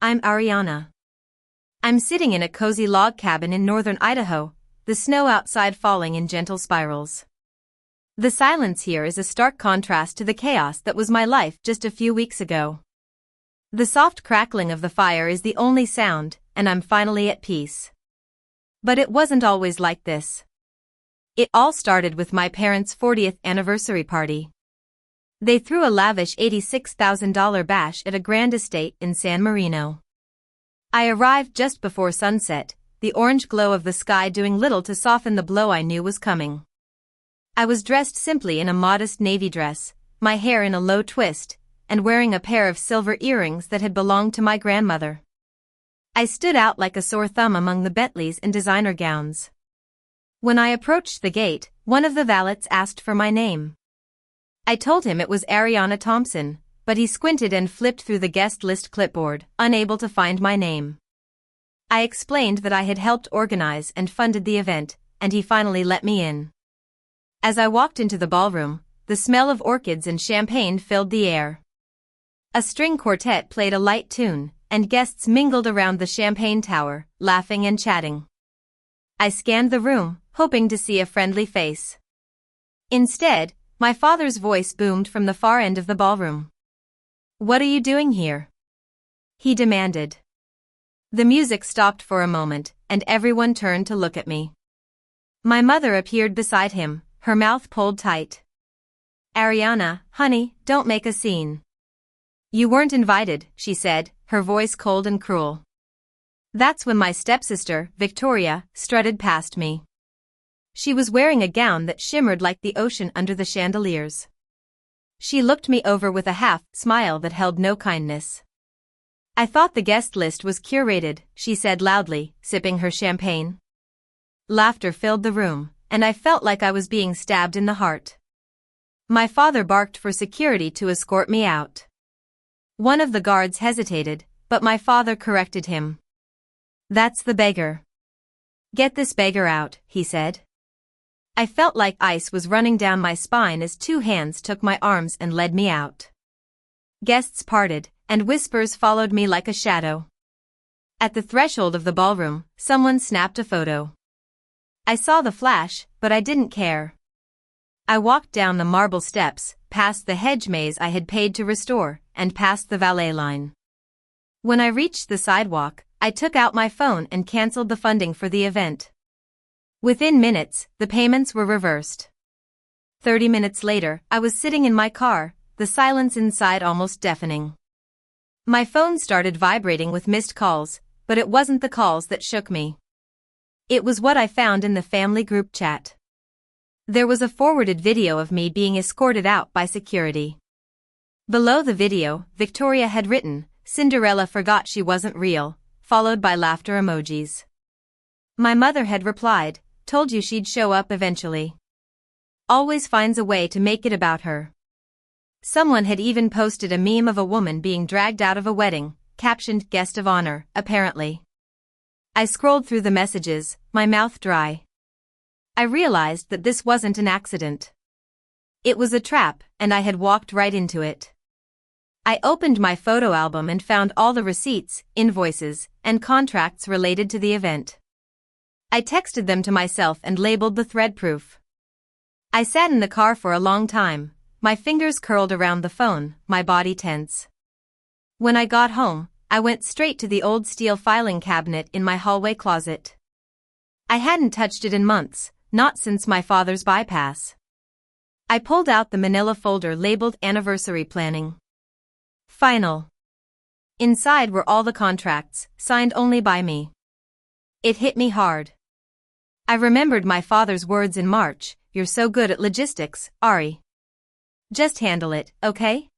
I'm Ariana. I'm sitting in a cozy log cabin in northern Idaho, the snow outside falling in gentle spirals. The silence here is a stark contrast to the chaos that was my life just a few weeks ago. The soft crackling of the fire is the only sound, and I'm finally at peace. But it wasn't always like this. It all started with my parents' 40th anniversary party. They threw a lavish $86,000 bash at a grand estate in San Marino. I arrived just before sunset, the orange glow of the sky doing little to soften the blow I knew was coming. I was dressed simply in a modest navy dress, my hair in a low twist, and wearing a pair of silver earrings that had belonged to my grandmother. I stood out like a sore thumb among the Bentleys and designer gowns. When I approached the gate, one of the valets asked for my name. I told him it was Ariana Thompson, but he squinted and flipped through the guest list clipboard, unable to find my name. I explained that I had helped organize and funded the event, and he finally let me in. As I walked into the ballroom, the smell of orchids and champagne filled the air. A string quartet played a light tune, and guests mingled around the champagne tower, laughing and chatting. I scanned the room, hoping to see a friendly face. Instead, my father's voice boomed from the far end of the ballroom. "What are you doing here?" he demanded. The music stopped for a moment, and everyone turned to look at me. My mother appeared beside him, her mouth pulled tight. "Ariana, honey, don't make a scene. You weren't invited," she said, her voice cold and cruel. That's when my stepsister, Victoria, strutted past me. She was wearing a gown that shimmered like the ocean under the chandeliers. She looked me over with a half-smile that held no kindness. "I thought the guest list was curated," she said loudly, sipping her champagne. Laughter filled the room, and I felt like I was being stabbed in the heart. My father barked for security to escort me out. One of the guards hesitated, but my father corrected him. "That's the beggar. Get this beggar out," he said. I felt like ice was running down my spine as two hands took my arms and led me out. Guests parted, and whispers followed me like a shadow. At the threshold of the ballroom, someone snapped a photo. I saw the flash, but I didn't care. I walked down the marble steps, past the hedge maze I had paid to restore, and past the valet line. When I reached the sidewalk, I took out my phone and canceled the funding for the event. Within minutes, the payments were reversed. 30 minutes later, I was sitting in my car, the silence inside almost deafening. My phone started vibrating with missed calls, but it wasn't the calls that shook me. It was what I found in the family group chat. There was a forwarded video of me being escorted out by security. Below the video, Victoria had written, "Cinderella forgot she wasn't real," followed by laughter emojis. My mother had replied, "Told you she'd show up eventually. Always finds a way to make it about her." Someone had even posted a meme of a woman being dragged out of a wedding, captioned "Guest of Honor," apparently. I scrolled through the messages, my mouth dry. I realized that this wasn't an accident. It was a trap, and I had walked right into it. I opened my photo album and found all the receipts, invoices, and contracts related to the event. I texted them to myself and labeled the thread proof. I sat in the car for a long time, my fingers curled around the phone, my body tense. When I got home, I went straight to the old steel filing cabinet in my hallway closet. I hadn't touched it in months, not since my father's bypass. I pulled out the manila folder labeled Anniversary Planning. Final. Inside were all the contracts, signed only by me. It hit me hard. I remembered my father's words in March, "You're so good at logistics, Ari. Just handle it, okay?"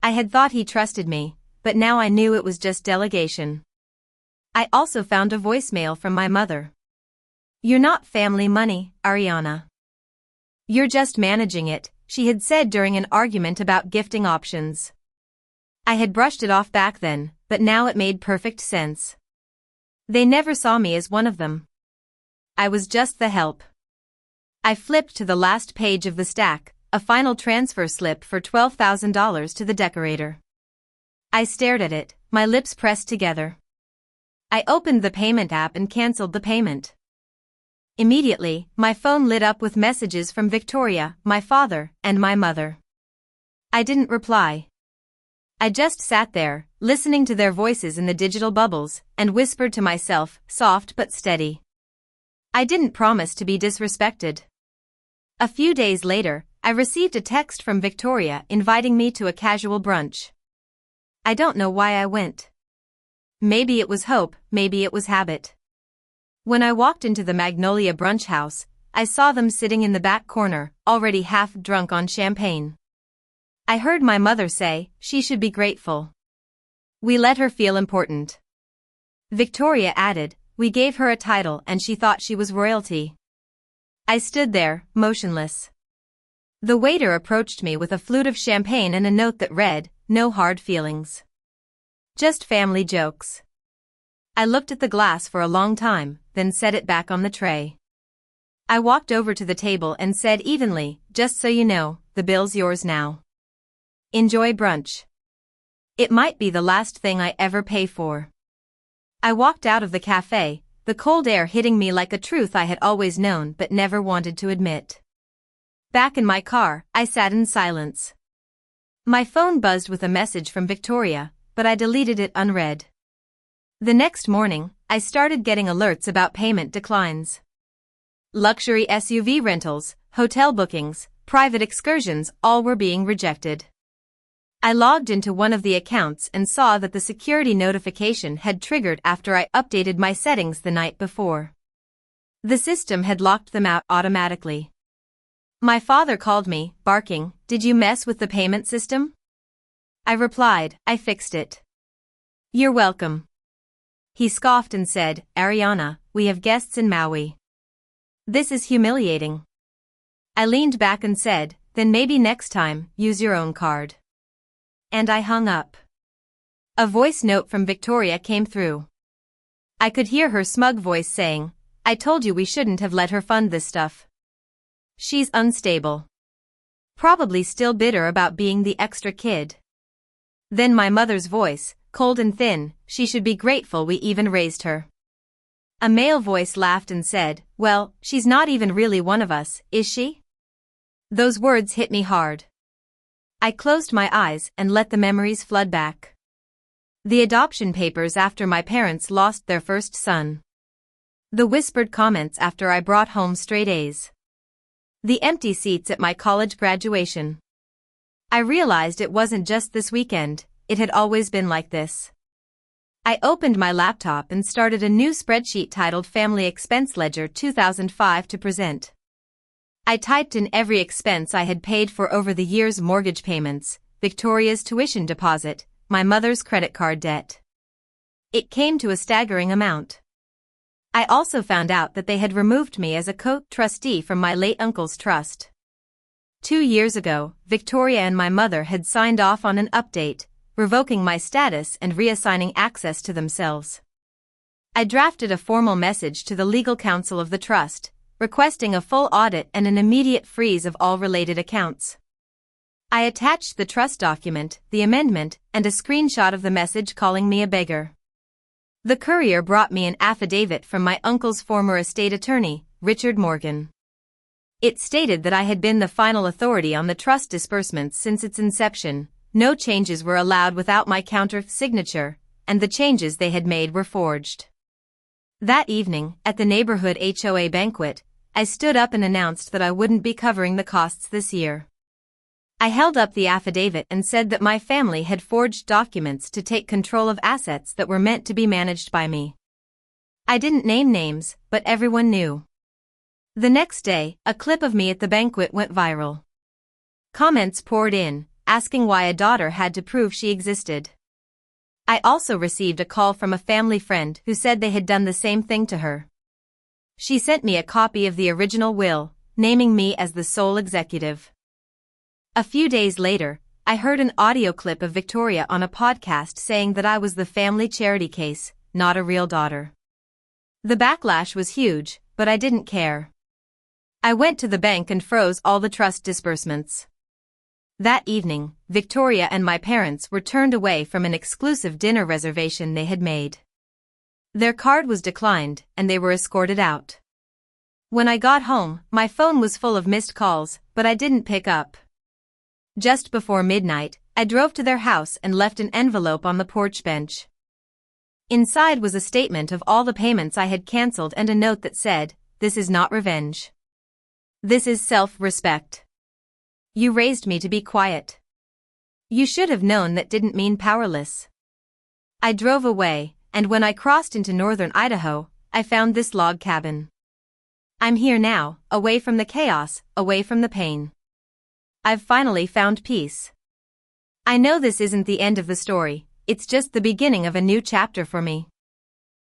I had thought he trusted me, but now I knew it was just delegation. I also found a voicemail from my mother. "You're not family money, Ariana. You're just managing it," she had said during an argument about gifting options. I had brushed it off back then, but now it made perfect sense. They never saw me as one of them. I was just the help. I flipped to the last page of the stack, a final transfer slip for $12,000 to the decorator. I stared at it, my lips pressed together. I opened the payment app and canceled the payment. Immediately, my phone lit up with messages from Victoria, my father, and my mother. I didn't reply. I just sat there, listening to their voices in the digital bubbles, and whispered to myself, soft but steady. I didn't promise to be disrespected. A few days later, I received a text from Victoria inviting me to a casual brunch. I don't know why I went. Maybe it was hope, maybe it was habit. When I walked into the Magnolia brunch house, I saw them sitting in the back corner, already half drunk on champagne. I heard my mother say she should be grateful. We let her feel important. Victoria added, we gave her a title and she thought she was royalty. I stood there, motionless. The waiter approached me with a flute of champagne and a note that read, no hard feelings. Just family jokes. I looked at the glass for a long time, then set it back on the tray. I walked over to the table and said evenly, just so you know, the bill's yours now. Enjoy brunch. It might be the last thing I ever pay for. I walked out of the cafe, the cold air hitting me like a truth I had always known but never wanted to admit. Back in my car, I sat in silence. My phone buzzed with a message from Victoria, but I deleted it unread. The next morning, I started getting alerts about payment declines. Luxury SUV rentals, hotel bookings, private excursions, all were being rejected. I logged into one of the accounts and saw that the security notification had triggered after I updated my settings the night before. The system had locked them out automatically. My father called me, barking, "Did you mess with the payment system?" I replied, "I fixed it." "You're welcome." He scoffed and said, "Ariana, we have guests in Maui. This is humiliating." I leaned back and said, "Then maybe next time, use your own card." And I hung up. A voice note from Victoria came through. I could hear her smug voice saying, "I told you we shouldn't have let her fund this stuff. She's unstable. Probably still bitter about being the extra kid." Then my mother's voice, cold and thin, "She should be grateful we even raised her." A male voice laughed and said, "Well, she's not even really one of us, is she?" Those words hit me hard. I closed my eyes and let the memories flood back. The adoption papers after my parents lost their first son. The whispered comments after I brought home straight A's. The empty seats at my college graduation. I realized it wasn't just this weekend, it had always been like this. I opened my laptop and started a new spreadsheet titled Family Expense Ledger 2005 to present. I typed in every expense I had paid for over the years: mortgage payments, Victoria's tuition deposit, my mother's credit card debt. It came to a staggering amount. I also found out that they had removed me as a co-trustee from my late uncle's trust. 2 years ago, Victoria and my mother had signed off on an update, revoking my status and reassigning access to themselves. I drafted a formal message to the legal counsel of the trust, requesting a full audit and an immediate freeze of all related accounts. I attached the trust document, the amendment, and a screenshot of the message calling me a beggar. The courier brought me an affidavit from my uncle's former estate attorney, Richard Morgan. It stated that I had been the final authority on the trust disbursements since its inception, no changes were allowed without my counter-signature, and the changes they had made were forged. That evening, at the neighborhood HOA banquet, I stood up and announced that I wouldn't be covering the costs this year. I held up the affidavit and said that my family had forged documents to take control of assets that were meant to be managed by me. I didn't name names, but everyone knew. The next day, a clip of me at the banquet went viral. Comments poured in, asking why a daughter had to prove she existed. I also received a call from a family friend who said they had done the same thing to her. She sent me a copy of the original will, naming me as the sole executive. A few days later, I heard an audio clip of Victoria on a podcast saying that I was the family charity case, not a real daughter. The backlash was huge, but I didn't care. I went to the bank and froze all the trust disbursements. That evening, Victoria and my parents were turned away from an exclusive dinner reservation they had made. Their card was declined, and they were escorted out. When I got home, my phone was full of missed calls, but I didn't pick up. Just before midnight, I drove to their house and left an envelope on the porch bench. Inside was a statement of all the payments I had cancelled and a note that said, "This is not revenge. This is self-respect. You raised me to be quiet. You should have known that didn't mean powerless." I drove away, and when I crossed into northern Idaho, I found this log cabin. I'm here now, away from the chaos, away from the pain. I've finally found peace. I know this isn't the end of the story, it's just the beginning of a new chapter for me.